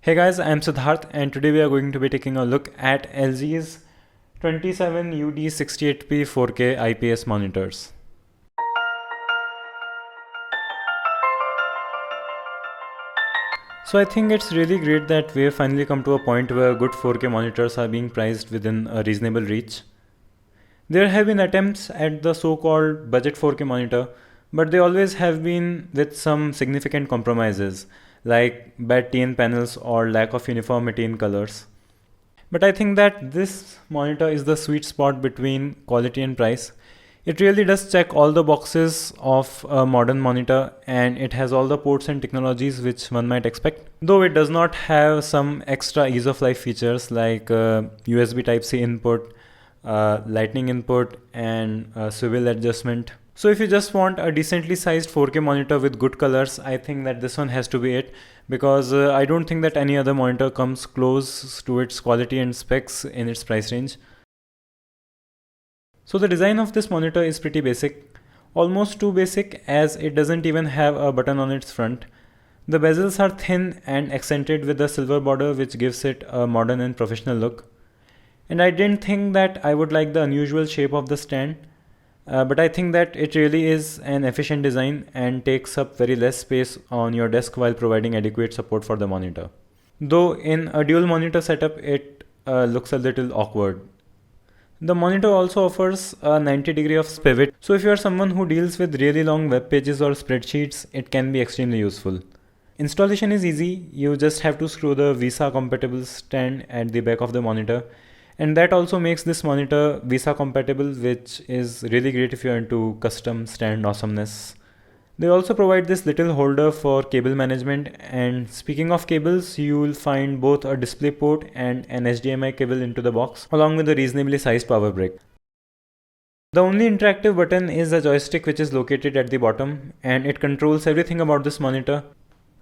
Hey guys, I'm Siddharth and today we are going to be taking a look at LG's 27UD68P 4K IPS monitors. So I think it's really great that we have finally come to a point where good 4K monitors are being priced within a reasonable reach. There have been attempts at the so-called budget 4K monitor, but they always have been with some significant compromises, like bad TN panels or lack of uniformity in colors. But I think that this monitor is the sweet spot between quality and price. It really does check all the boxes of a modern monitor, and it has all the ports and technologies which one might expect. Though it does not have some extra ease of life features like USB Type-C input, lightning input and swivel adjustment. So if you just want a decently sized 4K monitor with good colors, I think that this one has to be it, because I don't think that any other monitor comes close to its quality and specs in its price range. So the design of this monitor is pretty basic, almost too basic as it doesn't even have a button on its front. The bezels are thin and accented with a silver border, which gives it a modern and professional look. And I didn't think that I would like the unusual shape of the stand, but I think that it really is an efficient design and takes up very less space on your desk while providing adequate support for the monitor. Though in a dual monitor setup, it looks a little awkward. The monitor also offers a 90-degree of pivot, so if you are someone who deals with really long web pages or spreadsheets, it can be extremely useful. Installation is easy. You just have to screw the VESA compatible stand at the back of the monitor. And that also makes this monitor VESA compatible, which is really great if you're into custom stand awesomeness. They also provide this little holder for cable management, and speaking of cables, you will find both a display port and an HDMI cable into the box, along with a reasonably sized power brick. The only interactive button is a joystick which is located at the bottom, and it controls everything about this monitor,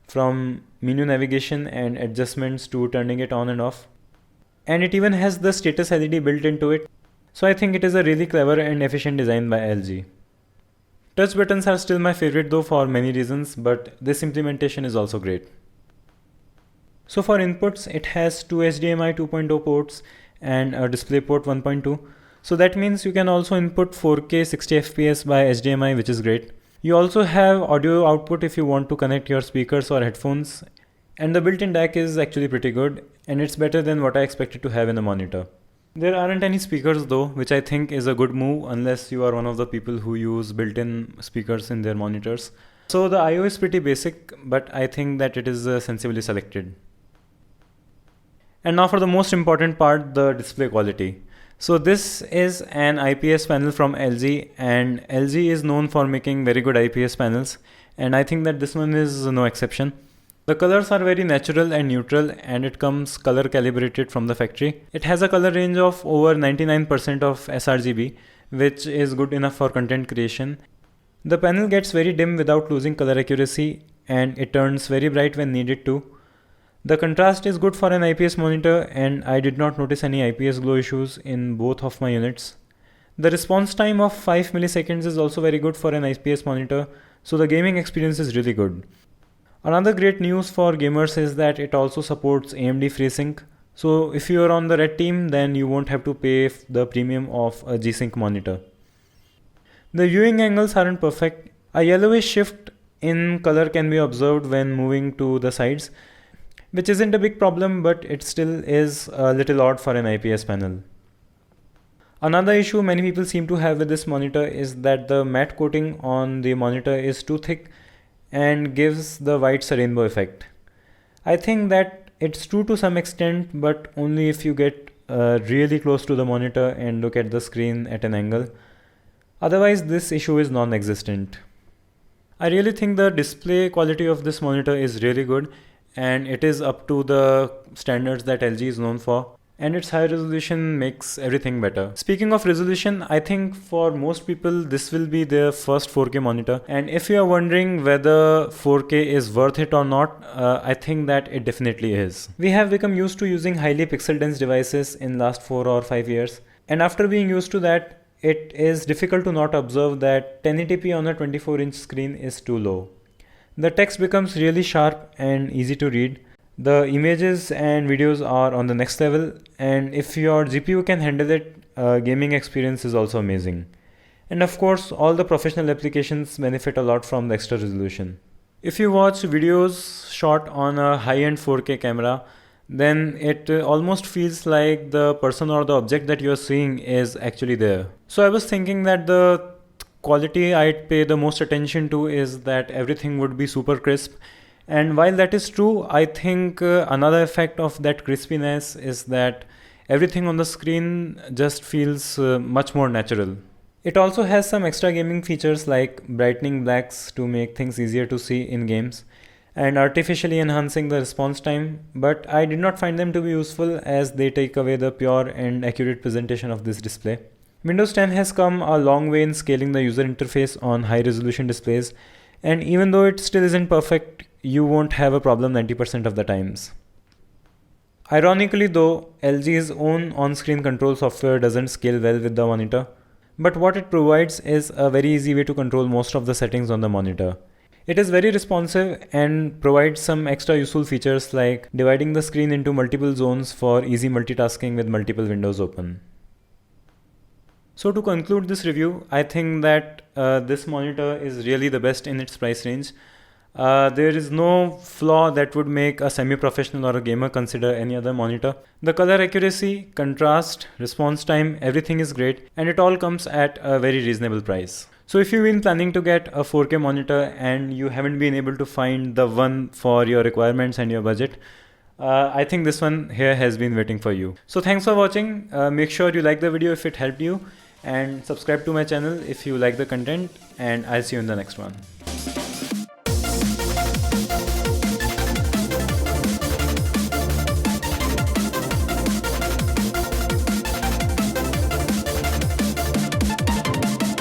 from menu navigation and adjustments to turning it on and off. And it even has the status LED built into it. So I think it is a really clever and efficient design by LG. Touch buttons are still my favorite though, for many reasons, but this implementation is also great. So for inputs, it has two HDMI 2.0 ports and a DisplayPort 1.2. So that means you can also input 4K 60 FPS by HDMI, which is great. You also have audio output if you want to connect your speakers or headphones. And the built-in DAC is actually pretty good, and it's better than what I expected to have in a monitor. There aren't any speakers though, which I think is a good move unless you are one of the people who use built-in speakers in their monitors. So the I/O is pretty basic, but I think that it is sensibly selected. And now for the most important part, the display quality. So this is an IPS panel from LG, and LG is known for making very good IPS panels, and I think that this one is no exception. The colors are very natural and neutral, and it comes color calibrated from the factory. It has a color range of over 99% of sRGB, which is good enough for content creation. The panel gets very dim without losing color accuracy, and it turns very bright when needed to. The contrast is good for an IPS monitor, and I did not notice any IPS glow issues in both of my units. The response time of 5 milliseconds is also very good for an IPS monitor, so the gaming experience is really good. Another great news for gamers is that it also supports AMD FreeSync. So if you are on the red team, then you won't have to pay the premium of a G-Sync monitor. The viewing angles aren't perfect. A yellowish shift in color can be observed when moving to the sides, which isn't a big problem, but it still is a little odd for an IPS panel. Another issue many people seem to have with this monitor is that the matte coating on the monitor is too thick and gives the whites a rainbow effect. I think that it's true to some extent, but only if you get really close to the monitor and look at the screen at an angle. Otherwise, this issue is non-existent. I really think the display quality of this monitor is really good, and it is up to the standards that LG is known for. And its high resolution makes everything better. Speaking of resolution, I think for most people this will be their first 4K monitor, and if you are wondering whether 4K is worth it or not, I think that it definitely is. We have become used to using highly pixel dense devices in last 4 or 5 years, and after being used to that, it is difficult to not observe that 1080p on a 24-inch screen is too low. The text becomes really sharp and easy to read. The images and videos are on the next level, and if your GPU can handle it, gaming experience is also amazing. And of course, all the professional applications benefit a lot from the extra resolution. If you watch videos shot on a high-end 4K camera, then it almost feels like the person or the object that you're seeing is actually there. So I was thinking that the quality I'd pay the most attention to is that everything would be super crisp. And while that is true, I think another effect of that crispiness is that everything on the screen just feels much more natural. It also has some extra gaming features like brightening blacks to make things easier to see in games and artificially enhancing the response time, but I did not find them to be useful as they take away the pure and accurate presentation of this display. Windows 10 has come a long way in scaling the user interface on high resolution displays, and even though it still isn't perfect, you won't have a problem 90% of the times. Ironically though, LG's own on-screen control software doesn't scale well with the monitor, but what it provides is a very easy way to control most of the settings on the monitor. It is very responsive and provides some extra useful features like dividing the screen into multiple zones for easy multitasking with multiple windows open. So to conclude this review, I think that this monitor is really the best in its price range. There is no flaw that would make a semi-professional or a gamer consider any other monitor. The color accuracy, contrast, response time, everything is great, and it all comes at a very reasonable price. So if you've been planning to get a 4K monitor and you haven't been able to find the one for your requirements and your budget, I think this one here has been waiting for you. So thanks for watching. Make sure you like the video if it helped you, and subscribe to my channel if you like the content, and I'll see you in the next one.